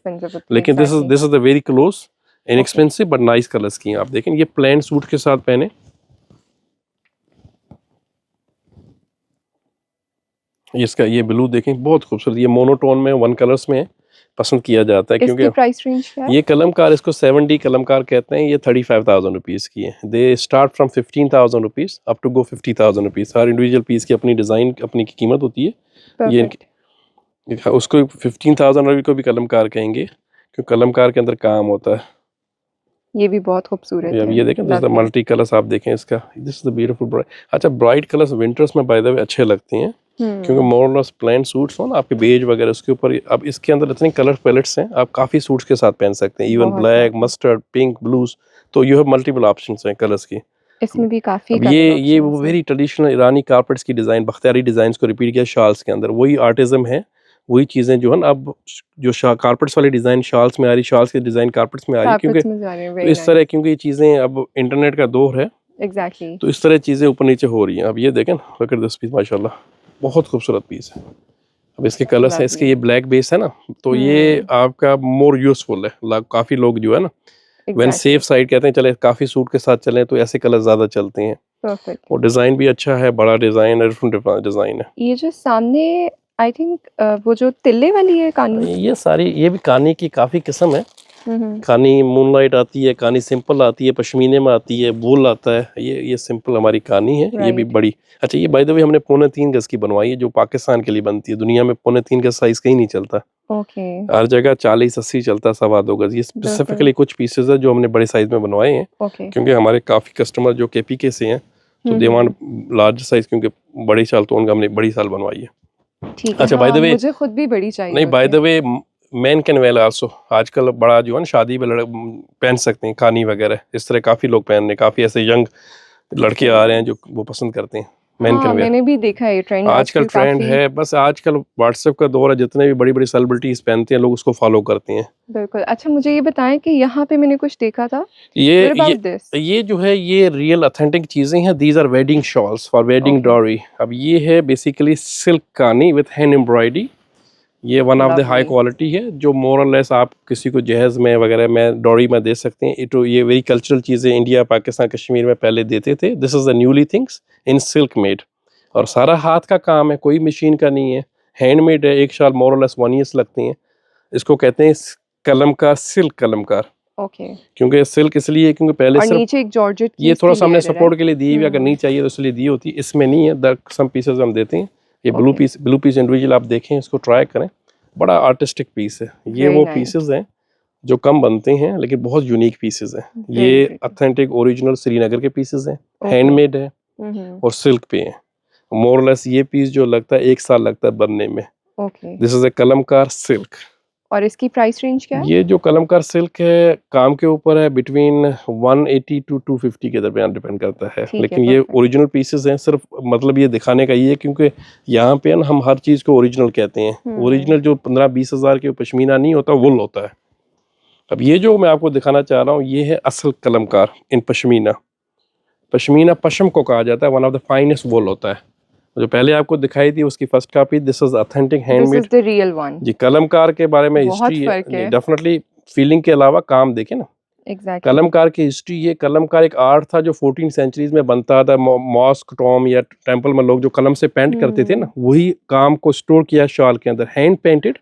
लेकिन this is the very close inexpensive but nice colours की। आप देखें, ये प्लेन सूट के साथ पहने, इसका ये ब्लू देखें, बहुत खूबसूरत, ये मोनोटोन में 1 कलर्स में पसंद किया जाता है। क्योंकि प्राइस रेंज क्या है? ये कलमकार, इसको 7D कलमकार कहते हैं, ये 35,000 रुपीज़ की है। They start from 15,000 rupees up to go 50,000 rupees. हर इंडिविजुअल पीस की अपनी डिज़ाइन, अपनी की कीमत होती है। ये उसको 15,000 रुपये को भी कलमकार कहेंगे, क्योंकि कलमकार के अंदर काम होता है। ये भी बहुत खूबसूरत है। ये देखें, दिस द मल्टी कलर्स, आप देखें इसका, this is the beautiful bright. अच्छा, ब्राइट कलर्स विंटर्स में बाय द वे अच्छे लगते हैं, क्योंकि मोर लेस प्लेन सूट्स हो ना आपके बेज वगैरह, उसके ऊपर अब इसके अंदर इतने कलर पैलेट्स हैं, आप काफ़ी सूट्स के साथ पहन सकते हैं, even black, mustard, pink, blues, तो यू हैव मल्टीपल ऑप्शंस हैं कलर्स की। इसमें भी काफ़ी ये वो वेरी ट्रेडिशनल ईरानी कारपेट्स की डिज़ाइन, बख्तियारी डिज़ाइन को रिपीट किया शॉल्स के अंदर, वही आर्टिज्म है, वही चीज़ें जो है ना, अब जो कारपेट्स वाली डिज़ाइन शॉल्स में आ रही, शॉल्स की डिज़ाइन कारपेट्स में आ रही, क्योंकि तो इस तरह, क्योंकि ये चीज़ें अब इंटरनेट का दौर है, एग्जैक्टली, तो इस तरह चीज़ें ऊपर नीचे हो रही हैं। अब ये देखें, लुक एट दिस पीस, माशाल्लाह, बहुत खूबसूरत पीस है। अब इसके कलर्स हैं, इसके ये ब्लैक बेस है ना, तो ये आपका मोर यूजफुल है। काफ़ी लोग जो है ना, व्हेन सेफ साइड कहते हैं, चले काफ़ी सूट के साथ चलें, तो ऐसे कलर ज़्यादा चलते हैं। परफेक्ट। और डिज़ाइन भी अच्छा है, बड़ा डिज़ाइन है, डिफरेंट डिज़ाइन है। ये जो सामने आई थिंक वो जो तिल्ले वाली है कानी, ये सारी, ये भी कानी की काफ़ी किस्म है। कानी मूनलाइट आती है, कानी सिंपल आती है, पश्मीने में आती है, वूल आता है। ये सिंपल हमारी कानी है, ये भी बड़ी। अच्छा, ये बाय द वे हमने 3.25 गज की बनवाई है, जो पाकिस्तान के लिए बनती है। दुनिया में 3.25 गज साइज कहीं नहीं चलता, हर जगह 40-80 चलता, 2.25 गज। ये स्पेसिफिकली कुछ पीसेज है जो हमने बड़े साइज में बनवाए हैं, क्योंकि हमारे काफ़ी कस्टमर जो KPK से हैं, तो दे वांट लार्ज साइज, क्योंकि बड़ी साल तो उनका हमने बड़ी साल बनवाई है। अच्छा, बाय द वे मुझे खुद भी बड़ी चाहिए। नहीं, bye the way man can wear also, आजकल बड़ा जो है ना, शादी में पहन सकते हैं कानी वगैरह, इस तरह काफ़ी लोग पहन रहे हैं, काफ़ी ऐसे यंग लड़के आ रहे हैं जो वो पसंद करते हैं मैन कैन वेयर। मैंने भी देखा है ट्रेंड, आजकल ट्रेंड है। बस आजकल व्हाट्सएप का दौर है, जितने भी बड़ी बड़ी सेलिब्रिटीज पहनते हैं, लोग उसको फॉलो करते हैं। बिल्कुल। अच्छा, मुझे ये बताएं कि यहाँ पे मैंने कुछ देखा था, ये जो है, ये रियल ऑथेंटिक चीजें हैं। These are wedding shawls for wedding dowry. अब ये है basically silk kani with hand embroidery. ये one of the high quality है, जो मोर और लेस आप किसी को जहेज में वगैरह में, डॉरी में दे सकते हैं। ये वेरी कल्चरल चीज़ें इंडिया, पाकिस्तान, कश्मीर में पहले देते थे। This is the newly things in silk made, और सारा हाथ का काम है, कोई मशीन का नहीं है, हैंडमेड है। एक साल मोर और लेस 1 ईयर्स लगते हैं। इसको कहते हैं कलमकार, सिल्क कलमकार। क्योंकि सिल्क इसलिए, क्योंकि पहले सिर्फ नीचे एक जॉर्जेट, ये थोड़ा सा हमने सपोर्ट के लिए दी हुई, अगर नहीं चाहिए तो इसलिए दी होती। इसमें नहीं है, सम पीसेज हम देते हैं। ये ब्लू पीस इंडिविजुअल आप देखें, इसको ट्राई करें, बड़ा आर्टिस्टिक पीस है। ये वो पीसेस हैं जो कम बनते हैं, लेकिन बहुत यूनिक पीसेस हैं। ये ऑथेंटिक ओरिजिनल श्रीनगर के पीसेस हैं, हैंडमेड है, और सिल्क पे है। मोर लेस ये पीस जो लगता है 1 साल लगता है बनने में। This is a kalamkar silk. और इसकी प्राइस रेंज क्या है? ये जो कलमकार सिल्क है, काम के ऊपर है, बिटवीन 180 to 250 के दरमियान डिपेंड करता है। लेकिन ये ओरिजिनल पीसेस हैं। सिर्फ मतलब ये दिखाने का ये है, क्योंकि यहाँ पे ना हम हर चीज़ को ओरिजिनल कहते हैं। ओरिजिनल जो 15-20 हज़ार के पश्मीना नहीं होता, वुल होता है। अब ये जो मैं आपको दिखाना चाह रहा हूँ, ये है असल कलमकार इन पश्मीना। पश्मीना पश्म को कहा जाता है, one of the finest wool होता है। जो पहले आपको दिखाई थी उसकी first copy, this is authentic handmade, this is the real one. जी। कलमकार के बारे में बहुत हिस्ट्री फर्क है। डेफिनेटली फीलिंग के अलावा काम देखें ना। एग्जैक्टली। कलमकार की हिस्ट्री, ये कलमकार एक आर्ट था जो 14 सेंचुरीज में बनता था। मॉस्क, टॉम या टेंपल में लोग जो कलम से पेंट करते थे ना, वही काम को स्टोर किया शॉल के अंदर, hand painted,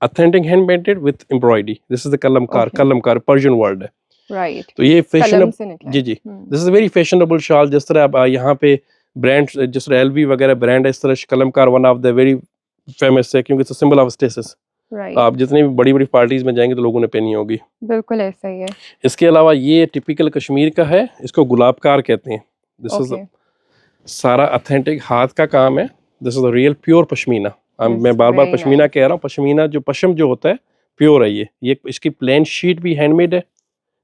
authentic hand painted with embroidery. This is the kalamkar. Kalamkar Persian word है, राइट। तो ये फैशनेबल, जी जी, this is very fashionable shawl. जिस तरह अब यहाँ पे ब्रांड, जिस तरह LV वगैरह ब्रांड है, इस तरह kalamkar one of the very famous है, क्योंकि it's a symbol of status. आप जितनी भी बड़ी बड़ी पार्टीज में जाएंगे तो लोगों ने पहनी होगी। बिल्कुल ऐसा ही है। इसके अलावा ये टिपिकल कश्मीर का है, इसको गुलाबकार कहते हैं। दिस इज सारा ऑथेंटिक हाथ का काम है। This is real pure pashmina. मैं बार बार पश्मीना कह रहा हूँ, पश्मीना जो पश्म जो होता है प्योर है ये इसकी प्लेन शीट भी हैंडमेड है,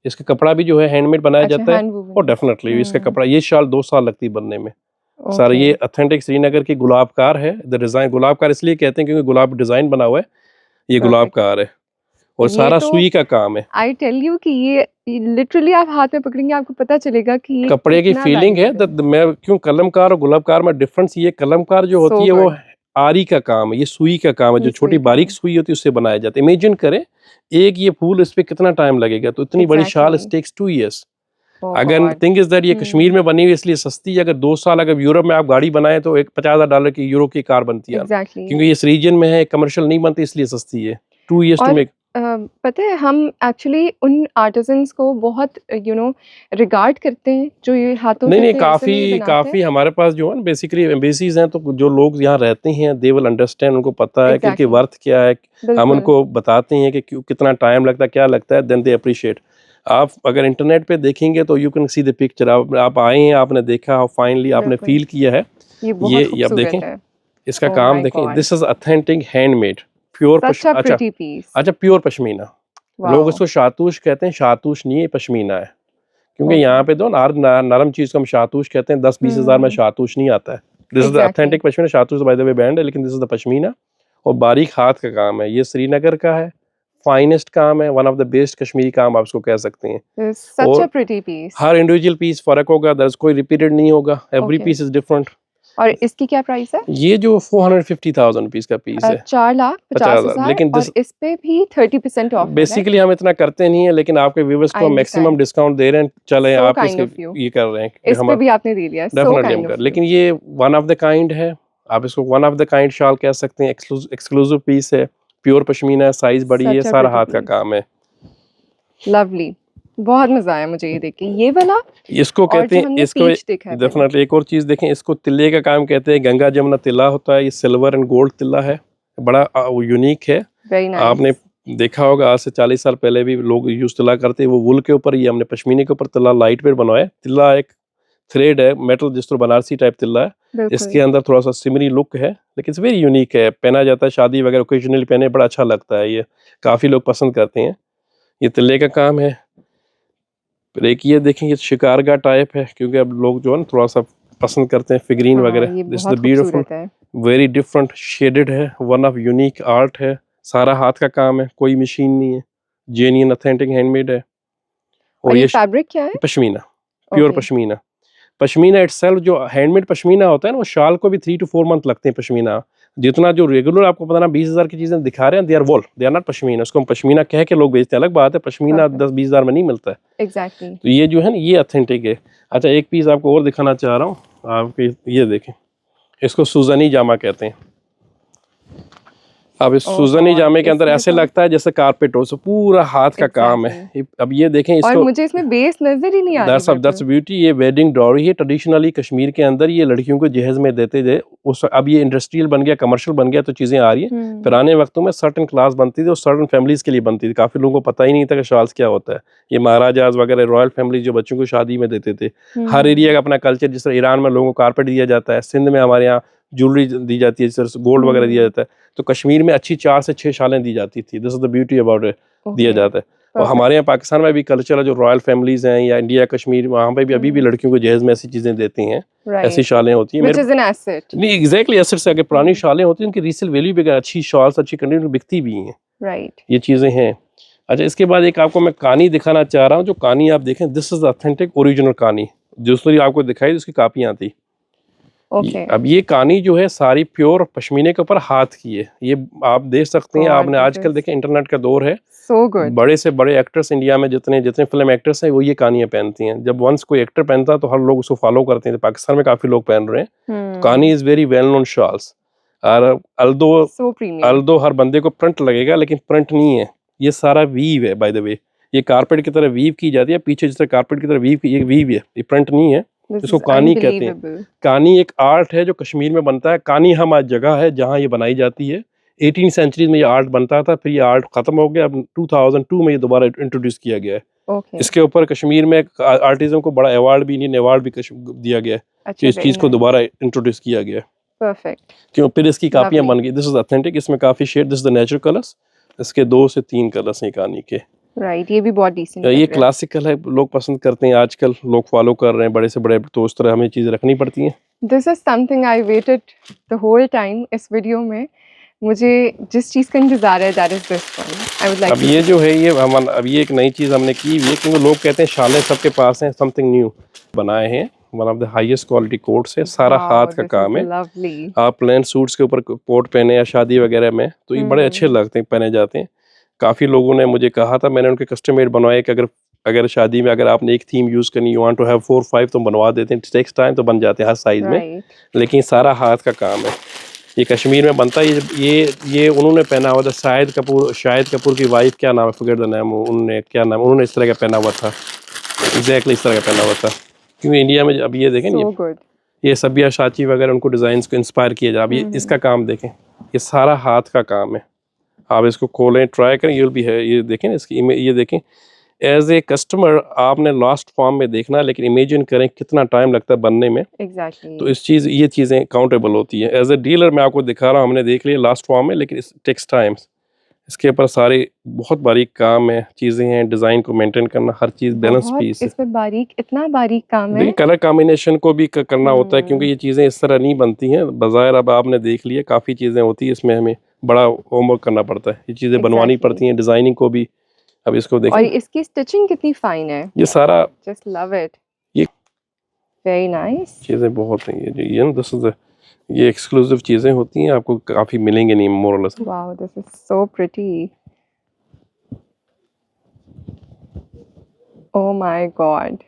इसका कपड़ा भी जो है हैंडमेड बनाया जाता है, और डेफिनेटली इसका कपड़ा, ये शाल 2 साल लगती है बनने में। सारा ये ऑथेंटिक श्रीनगर की गुलाबकार है। द डिजाइन गुलाबकार इसलिए कहते हैं क्योंकि गुलाब डिजाइन बना हुआ है, ये गुलाबकार है, और सारा सुई का काम है। आई टेल यू कि ये लिटरली आप हाथ में पकड़ेंगे आपको पता चलेगा कि ये कपड़े की फीलिंग है। मैं क्यों कलमकार और गुलाबकार में डिफरेंस, ये कलमकार जो होती है वो आरी का काम है, ये सुई का काम है, जो छोटी बारीक सुई होती है उससे बनाया जाता है। इमेजिन करें एक ये फूल, इस पे कितना टाइम लगेगा, तो इतनी बड़ी शाल इट टेक्स 2 years। अगर थिंग इज दैट ये कश्मीर में बनी हुई इसलिए सस्ती है। अगर 2 साल अगर यूरोप में आप गाड़ी बनाए तो एक $50,000 की यूरो की कार बनती है, क्योंकि ये इस रीजन में है, कमर्शियल नहीं बनती इसलिए सस्ती है। 2 years टू मेक। पता है हम एक्चुअली उन आर्टिजन्स को बहुत रिगार्ड करते हैं जो ये हाथों से नहीं काफी हमारे पास जो है बेसिकली एम्बेसीज हैं, तो जो लोग यहाँ रहते हैं दे विल अंडरस्टैंड, उनको पता है कि इनकी वर्थ क्या है। हम उनको बताते हैं कि कितना टाइम लगता है, क्या लगता है, देन दे अप्रिशिएट। आप अगर इंटरनेट पे देखेंगे तो you can see the picture. आप आए हैं, आपने देखा, फाइनली आपने फील किया है, ये आप देखें इसका काम देखें। This is authentic handmade pure. अच्छा प्योर पश्मीना। लोग इसको शातूश कहते हैं, शातूश नहीं है, पश्मीना है, क्योंकि यहाँ पे दो नरम चीज को हम शातूश कहते हैं। 10-20 हज़ार में शातूश नहीं आता है। This is authentic pashmina. Shahtoosh by the way banned है, लेकिन दिस इज द पश्मीना, और बारीक हाथ का काम है। ये श्रीनगर का है, फाइनेस्ट काम है, one of the best Kashmiri काम आप इसको कह सकते हैं। Such a pretty piece. हर इंडिविजुअल पीस फर्क होगा, दर्ज कोई रिपीटेड नहीं होगा, एवरी पीस इज डिफरेंट। और इसकी क्या प्राइस है? ये जो 450,000 रुपीस का पीस है, 4,50,000, लेकिन और इस पे भी 30% ऑफ। बेसिकली हम इतना करते नहीं है, लेकिन आपके व्यूअर्स को मैक्सिमम डिस्काउंट दे रहे हैं। चले आप ये कर रहे हैं, इस पे भी आपने दे दिया, डेफिनेटली हम कर। लेकिन ये वन ऑफ द काइंड है, आप इसको वन ऑफ द काइंड शाल कह सकते हैं। एक्सक्लूसिव पीस है, प्योर पश्मीना है, साइज बड़ी है, सारा हाथ का काम है। लवली, बहुत मजा आया मुझे ये देख के। ये वाला इसको कहते हैं, इसको डेफिनेटली एक और चीज देखें, इसको तिल्ले का काम कहते हैं। गंगा जमुना तिल्ला होता है, ये सिल्वर एंड गोल्ड तिल्ला है, बड़ा यूनिक है। आपने देखा होगा आज से 40 साल पहले भी लोग यूज तिल्ला करते हैं, वो वुल के ऊपर, ये हमने पश्मीने के ऊपर तिल्ला लाइट वेट बनवाया। तिल्ला एक थ्रेड है, मेटल, जिस तरह बनारसी टाइप तिल्ला है। इसके अंदर थोड़ा सा सिमरी लुक है, लेकिन इट्स वेरी यूनिक है, पहना जाता है शादी वगैरह ओकेजनली पहने, बड़ा अच्छा लगता है। ये काफी लोग पसंद करते हैं। ये तिल्ले का काम है। एक ये देखें, ये शिकारगा टाइप है, क्योंकि अब लोग जो है थोड़ा सा पसंद करते हैं फिगरीन वगैरह। This is beautiful, very different shaded है, वन ऑफ यूनिक आर्ट है। सारा हाथ का काम है, कोई मशीन नहीं है, जेन्युइन ऑथेंटिक हैंडमेड है। और ये फैब्रिक क्या है? पश्मीना, प्योर पश्मीना। पश्मीना इटसेल्फ जो हैंडमेड पश्मीना होता है ना, वो शाल को भी 3 to 4 मंथ लगते हैं पश्मीना। जितना जो रेगुलर आपको पता ना 20,000 की चीजें दिखा रहे हैं, they are wool, they are not pashmina. उसको हम पश्मीना कह के लोग बेचते हैं, अलग बात है। पश्मीना 10-20 हज़ार में नहीं मिलता है। एग्जैक्टली। तो ये जो है ना, ये ऑथेंटिक है। अच्छा एक पीस आपको और दिखाना चाह रहा हूँ, आपके ये देखें, इसको सुजनी जामा कहते हैं। अब इस सुजनी जामे के अंदर ऐसे लगता है जैसे कारपेट हो, पूरा हाथ का काम है। अब ये देखें इसको, और मुझे इसमें बेस नजर ही नहीं आ रही। That's beauty. ये वेडिंग डॉरी है, ट्रेडिशनली कश्मीर के अंदर ये लड़कियों को जहेज में देते थे। उस अब ये इंडस्ट्रियल बन गया, कमर्शियल बन गया, तो चीजें आ रही है। पुराने वक्तों में सर्टन क्लास बनती थी और सर्टन फैमिलीज के लिए बनती थी। काफी लोगों को पता ही नहीं था कि शाल्स क्या होता है। ये महाराजाज वगैरह, रॉयल फैमिली जो बच्चों को शादी में देते थे। हर एरिया का अपना कल्चर, जिस तरह ईरान में लोगों को कारपेट दिया जाता है, सिंध में हमारे यहाँ ज्वेलरी दी जाती है, गोल्ड वगैरह दिया जाता है, तो कश्मीर में अच्छी 4 से 6 शालें दी जाती थी। This is the beauty about it, दिया जाता है। और हमारे यहाँ पाकिस्तान में भी कल्चर है, जो रॉयल फैमिलीज हैं या इंडिया कश्मीर, वहाँ पे भी अभी भी लड़कियों को जहेज में ऐसी चीजें देती हैं, ऐसी शालें होती हैं। नहीं एग्जैक्टली एसेट से, अगर पुरानी शालें होती हैं उनकी रीसेल वैल्यू भी, अच्छी शॉल्स अच्छी कंडीशन में बिकती भी हैं। राइट, ये चीजें हैं। अच्छा इसके बाद एक आपको मैं कहानी दिखाना चाह रहा हूँ, जो कहानी आप देखें, दिस इज ऑथेंटिक ओरिजिनल कहानी, जो आपको दिखाई उसकी कापियाँ थी। ओके अब ये कहानी जो है सारी प्योर पश्मीने के ऊपर हाथ की है। ये आप देख सकते हैं, आपने आजकल देखें इंटरनेट का दौर है, सो गुड, बड़े से बड़े एक्टर्स इंडिया में जितने जितने फिल्म एक्टर्स हैं वो ये कहानियां पहनती हैं। जब वंस कोई एक्टर पहनता है तो हर लोग उसको फॉलो करते हैं। तो पाकिस्तान में काफी लोग पहन रहे हैं। तो कहानी is very well known shawls. और अल्दो हर बंदे को प्रिंट लगेगा, लेकिन प्रिंट नहीं है, ये सारा वीव है। बाय द वे ये कारपेट की तरह वीव की जाती है, पीछे जिस तरह कारपेट की तरह वीव की, ये वीव है, ये प्रिंट नहीं है। इसको कानी कहते हैं। कानी एक आर्ट है जो कश्मीर में बनता है। कानी हम आज जगह है जहाँ ये बनाई जाती है। 18 सेंचुरी में ये आर्ट बनता था, फिर ये आर्ट खत्म हो गया। अब 2002 में ये दोबारा इंट्रोड्यूस किया गया है। इसके ऊपर कश्मीर में आर्टिज्म को बड़ा अवार्ड भी, इंडियन अवार्ड भी दिया गया है कि इस चीज को दोबारा इंट्रोड्यूस किया गया। परफेक्ट। क्यों फिर इसकी कापियां बन गई। This is authentic. इसमें काफी shade, this is the natural colours. इसके 2 से 3 कलर्स हैं कहानी के। राइट, ये भी बहुत डिसेंट ये क्लासिकल है, लोग पसंद करते हैं, आजकल लोग फॉलो कर रहे हैं बड़े से बड़े। तो उस तरह हमें चीजें रखनी पड़ती हैं। This is something I waited the whole time. इस वीडियो में मुझे जिस चीज़ का इंतजार है, that is this one. I would like. अब ये जो है ये हम अब ये एक नई चीज़ हमने की है, क्योंकि लोग कहते हैं शालें सबके पास हैं, समथिंग न्यू बनाए हैं। One of the highest quality quotes है, सारा हाथ का काम है। आप प्लेन सूट्स के ऊपर कोट पहने या शादी वगैरह में तो ये बड़े अच्छे लगते हैं, पहने जाते हैं। काफ़ी लोगों ने मुझे कहा था, मैंने उनके कस्टम मेड बनवाए कि अगर शादी में अगर आपने एक थीम यूज़ करनी, यू वांट टू हैव 4-5 तो बनवा देते हैं। टेक्स टाइम तो बन जाते हैं हर साइज़ में, लेकिन सारा हाथ का काम है। ये कश्मीर में बनता है। ये उन्होंने पहना हुआ था। शाहिद कपूर की वाइफ, क्या नाम है, फॉरगेट द नेम, उन्होंने इस तरह का पहना हुआ था। एग्जैक्टली इस तरह का पहना हुआ था। क्योंकि इंडिया में अब ये देखें, ये सब्यासाची वगैरह उनको डिज़ाइंस को इंस्पायर किया जाए। अब ये इसका काम देखें, ये सारा हाथ का काम है। आप इसको खोलें, ट्राई करें, ये भी है। ये देखें इसकी इमेज, ये देखें। एज ए कस्टमर आपने लास्ट फॉर्म में देखना है, लेकिन इमेजिन करें कितना टाइम लगता है बनने में। Exactly. तो ये चीज़ें काउंटेबल होती है। एज ए डीलर मैं आपको दिखा रहा हूँ, हमने देख लिया लास्ट फॉर्म में, लेकिन इस टेक्स टाइम्स इसके ऊपर सारे बहुत बारीक काम है, चीज़ें हैं, डिज़ाइन को मेंटेन करना, हर चीज़ बैलेंस पीस है। इसमें बारीक, इतना बारीक काम है। कलर कॉम्बिनेशन को भी करना होता है, क्योंकि ये चीज़ें इस तरह नहीं बनती हैं बज़ाहिर। अब आपने देख लिया, काफ़ी चीज़ें होती है इसमें, हमें बड़ा होमवर्क करना पड़ता है। ये चीज़ें बनवानी पड़ती हैं, डिज़ाइनिंग को भी। अब इसको देखें, और इसकी स्टिचिंग कितनी फाइन है। ये सारा जस्ट लव इट। ये वेरी नाइस। चीज़ें बहुत हैं। ये दिस इज ये एक्सक्लूसिव चीज़ें होती हैं, आपको काफ़ी मिलेंगे नहीं मोर और less. Wow, this is so pretty. Oh my god,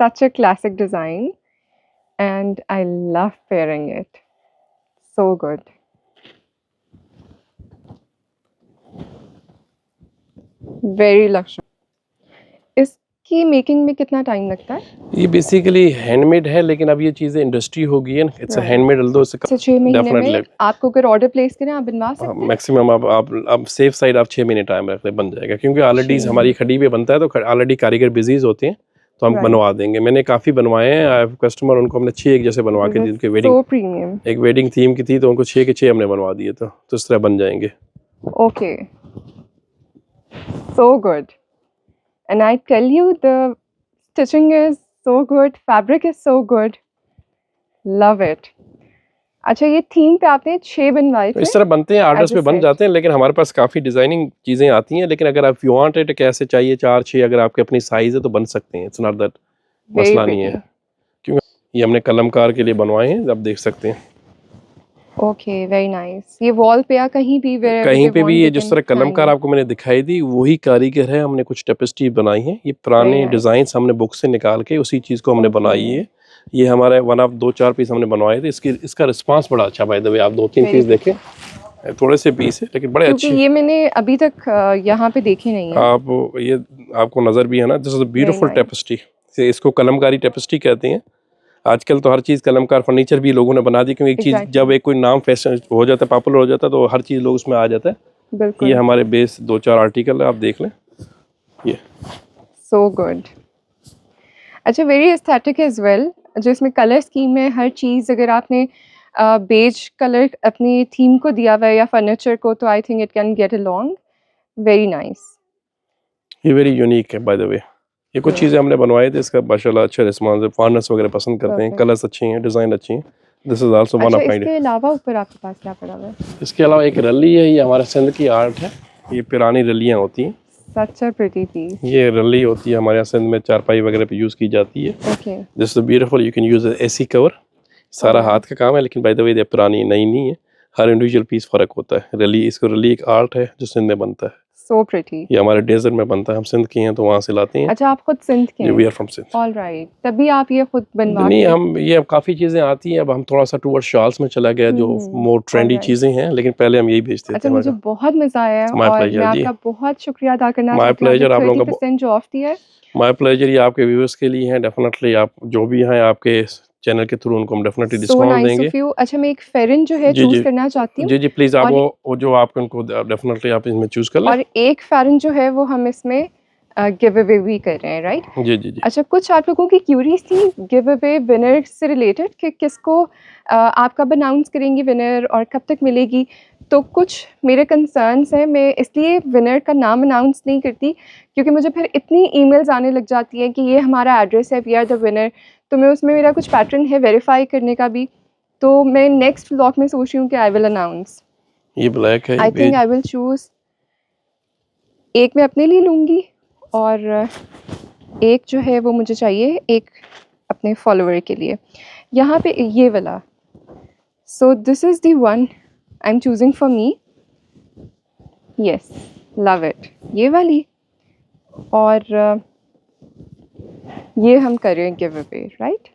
such a classic design, and I love pairing it. So good. Very luxury. इसकी मेकिंग में कितना टाइम लगता है? ये बेसिकली हैंडमेड है, लेकिन अब ये चीज़ें इंडस्ट्री हो गई है। इट्स अ हैंडमेड, अल्दो से 6 महीने में आपको अगर ऑर्डर प्लेस करें आप बनवा सकते हैं। मैक्सिमम आप सेफ साइड आप 6 महीने टाइम रखते बन जाएगा, क्योंकि ऑलरेडी हमारी खड़ी पे बनता है, तो ऑलरेडी कारीगर बिजीज होते हैं, तो हम बनवा देंगे। मैंने काफ़ी बनवाए हैं कस्टमर, उनको हमने 6 एक जैसे बनवा के, जिनके वेडिंग एक वेडिंग थीम की थी, तो उनको 6 के 6 हमने बनवा दिए, तो इस तरह बन जाएंगे। Okay, so good. And I tell you the stitching is so good, fabric is so good, love it. अच्छा, ये थीम पे आपने 6 बनवाए थे? इस तरह बनते हैं, आर्डर्स पे बन जाते हैं, लेकिन हमारे पास काफ़ी डिज़ाइनिंग चीज़ें आती हैं। लेकिन अगर आप यू वांट इट कैसे चाहिए, 4-6 अगर आपके अपनी साइज़ है तो बन सकते हैं। इट्स नॉट दैट मसला नहीं है, क्योंकि ये हमने कलमकार के लिए बनवाए हैं, आप देख सकते हैं। Okay, very nice. ये वॉल पे या कहीं पे भी ये जिस तरह कलमकार आपको मैंने दिखाई दी, वही कारीगर है। हमने कुछ टेपेस्ट्री बनाई है, ये पुराने डिज़ाइंस हमने बुक से निकाल के उसी चीज़ को हमने बनाई है। ये हमारे 2-4 पीस हमने बनवाए थे। इसका रिस्पांस बड़ा अच्छा, बाय द वे। आप 2-3 पीस देखें, थोड़े से पीस है लेकिन बड़े अच्छे। ये मैंने अभी तक यहाँ पे देखे नहीं है। आप ये आपको नज़र भी है ना, this is a beautiful tapestry. इसको कलमकारी टेपेस्ट्री कहते हैं। आजकल तो हर चीज़ कलमकार फर्नीचर भी लोगों ने बना दी, क्योंकि एक चीज़ जब एक कोई नाम फैशन हो जाता है, पॉपुलर हो जाता है, तो हर चीज़ लोग उसमें आ जाता है। ये हमारे बेस 2-4 आर्टिकल है, आप देख लें। ये सो गुड। अच्छा, वेरी एस्थेटिक एज वेल। जो इसमें कलर स्कीम है, हर चीज़ अगर आपने बेज कलर अपनी थीम को दिया हुआ है या फर्नीचर को, तो I think it can get along. Very nice. ये वेरी यूनिक है बाय द वे। ये कुछ चीज़ें हमने बनवाए थे, इसका माशाल्लाह अच्छा रिस्पांस है। फॉरनर्स वगैरह पसंद करते हैं, कलर्स अच्छे हैं, डिज़ाइन अच्छी हैं। This is also one of my. इसके अलावा ऊपर आपके पास क्या पड़ा हुआ है? इसके अलावा एक रल्ली है, ये हमारे सिंध की आर्ट है। ये पुरानी रल्लियाँ होती हैं। Such a pretty piece. ये रल्ली होती है हमारे यहाँ सिंध में, चारपाई वगैरह पे यूज़ की जाती है। Okay. This is beautiful, you can use AC cover. सारा Okay. हाथ का काम है, लेकिन बाय द वे ये पुरानी नई नहीं है, हर इंडिविजुअल पीस फ़र्क होता है। रली, इसको रली एक आर्ट है जो सिंध में बनता है, So pretty. ये हमारे डेजर्ट में बनता है, हम सिंध के हैं तो वहाँ से लाते हैं। अच्छा, आप खुद सिंध के वी हैं? Are from Sindh. All right. तभी आप ये खुद बनवा नहीं, के हम ये अब काफ़ी चीज़ें आती हैं, अब हम थोड़ा सा टूवर्ड शॉल्स में चला गया जो मोर ट्रेंडी Alright. चीज़ें हैं, लेकिन पहले हम यही बेचते अच्छा, थे। मुझे बहुत मज़ा आया माय और प्लेजर मैं जी, आपका बहुत शुक्रिया अदा करना माय चाहती हूँ। प्लेजर, आप लोगों का 30% जो ऑफ दिया है। माय प्लेजर, ये आपके व्यूअर्स के लिए हैं। डेफिनेटली आप जो भी हैं आपके चैनल के थ्रू उनको हम डेफिनेटली So डिस्काउंट nice देंगे। of you. अच्छा, मैं एक फेरन जो है जी, चूज़ जी। करना चाहती हूँ जी, जी, प्लीज़ आप और वो जो आप उनको डेफिनेटली आप इसमें चूज़ कर लें। और एक फेरन जो है वो हम इसमें गिव अवे भी कर रहे हैं, राइट? जी, जी, जी। अच्छा, कुछ आप लोगों की क्यूरीज थी गिव अवे विनर से रिलेटेड कि किसको आप कब अनाउंस करेंगी विनर और कब तक मिलेगी। तो कुछ मेरे कंसर्न्स हैं, मैं इसलिए विनर का नाम अनाउंस नहीं करती क्योंकि मुझे फिर इतनी ईमेल्स आने लग जाती हैं कि ये हमारा एड्रेस है, वी आर द विनर। तो मैं उसमें मेरा कुछ पैटर्न है वेरीफाई करने का भी, तो मैं नेक्स्ट व्लॉग में सोच रही हूँ कि आई विल अनाउंस। ये ब्लैक है, I think I will choose, एक मैं अपने लिए लूँगी और एक जो है वो मुझे चाहिए एक अपने फॉलोवर के लिए। यहाँ पे ये वाला, so this is the one I am choosing for me. Yes, love it, ये वाली। और ये हम कर रहे हैं give away, right?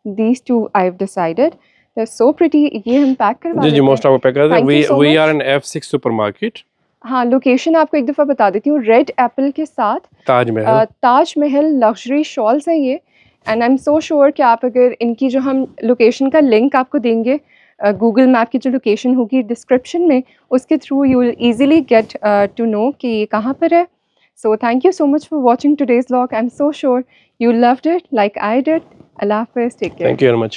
These two I have decided, they are so pretty. ये हम पैक करवा जी, जी, देते मोस्ट हैं। आपको पैक कर दें। Thank you so we much. Are in F6 supermarket, हाँ, लोकेशन आपको एक दफ़ा बता देती हूँ। रेड एप्पल के साथ ताजमहल। ताजमहल लग्जरी शॉल्स हैं ये। And I am so sure कि आप अगर इनकी जो हम लोकेशन का लिंक आपको देंगे, गूगल मैप की जो लोकेशन होगी डिस्क्रिप्शन में, उसके through you will easily get to know कि ये कहाँ पर है। So thank you so much for watching today's vlog. I am so sure you loved it like I did. Allah Hafiz, take care. Thank you very much.